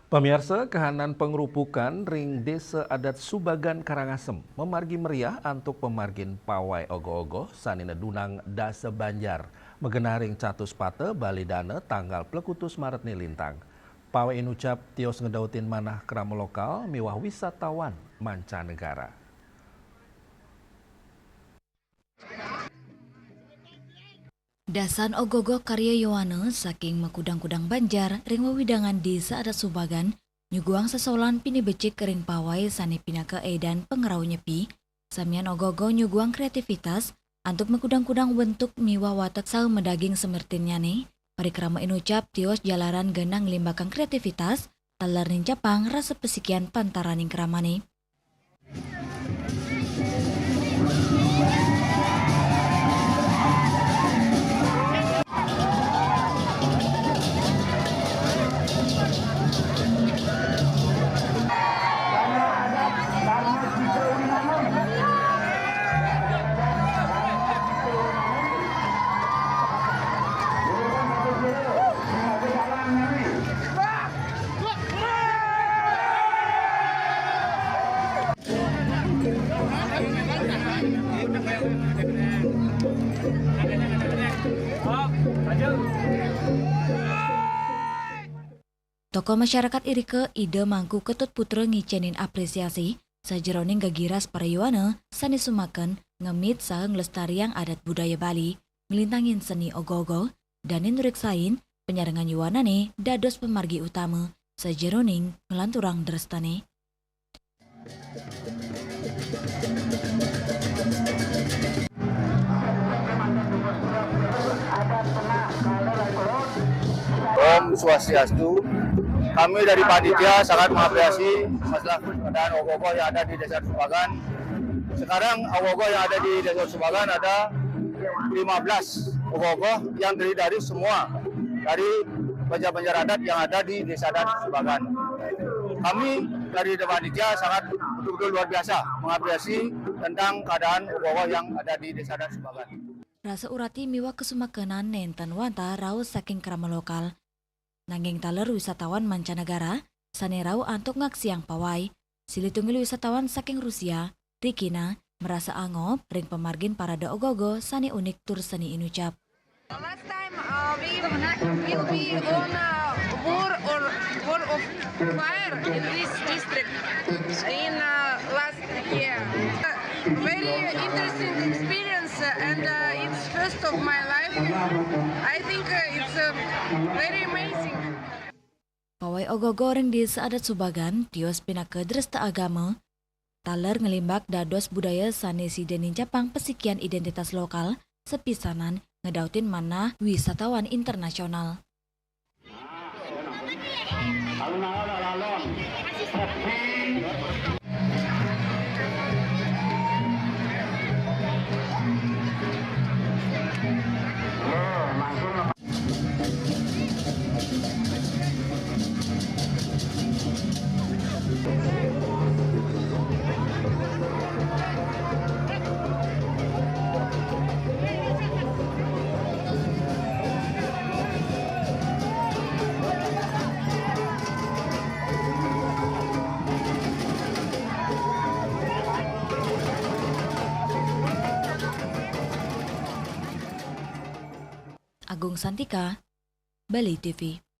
Pemirsa, kahanan pengerupukan ring Desa Adat Subagan Karangasem memargi meriah antuk pemargin pawai ogo-ogo sanina dunang Dasa Banjar megenaring catus pate balidana tanggal plekutus Maret ni lintang. Pawai inucap tios ngedautin manah kerama lokal miwah wisatawan mancanegara. Dasan ogogo karya Yowana saking makudang-kudang Banjar ring wewidangan Desa Adat Subagan nyuguang sesolan pini becik kering pawai sani pinaka edan pengerau nyepi samian ogogo nyuguang kreativitas antuk makudang-kudang bentuk miwah watak sau medaging semertinnya nih parikrama inucap tios jalaran genang limbakang kreativitas talar ning Japang rasa pesikian pantaraning keramani. Tokoh masyarakat Irike ide mangku ketut putra ngicenin apresiasi sajeroning gagiras para Yowana sani sumaken ngemit saeng lestariang adat budaya Bali ngelintangin seni ogogo dan nuriksain penyarengan Yowanane dados pemargi utama sajeroning ngelanturang drestane. Om Swastiastu. Kami dari panitia sangat mengapresiasi masalah keadaan ogogo yang ada di Desa Subagan. Sekarang ogogo yang ada di Desa Subagan ada 15 ogogo yang terdiri dari semua dari banjar-banjar adat yang ada di Desa Adat Subagan. Kami dari panitia sangat betul-betul luar biasa mengapresiasi tentang keadaan ogogo yang ada di Desa Adat Subagan. Rasa urati miwah kesumakenan nenten wanta raus saking kerama lokal. Nanging taler wisatawan mancanegara, sanerau antuk ngaksiang pawai, silitungil wisatawan saking Rusia, Rikina, merasa angop ring pemargin parade ogogo sani unik tur seni inucap. Last time we will be on war of fire in this district in last year. Very interesting experience and it's first of my life. I think it's very amazing. Pawai ogogo ring Desa Adat Subagan tios pinake dresta agama, taler ngelimbak dados budaya sanesi dening Japang pesikian identitas lokal sepisanan ngedautin manah wisatawan internasional. Agung Santika, Bali TV.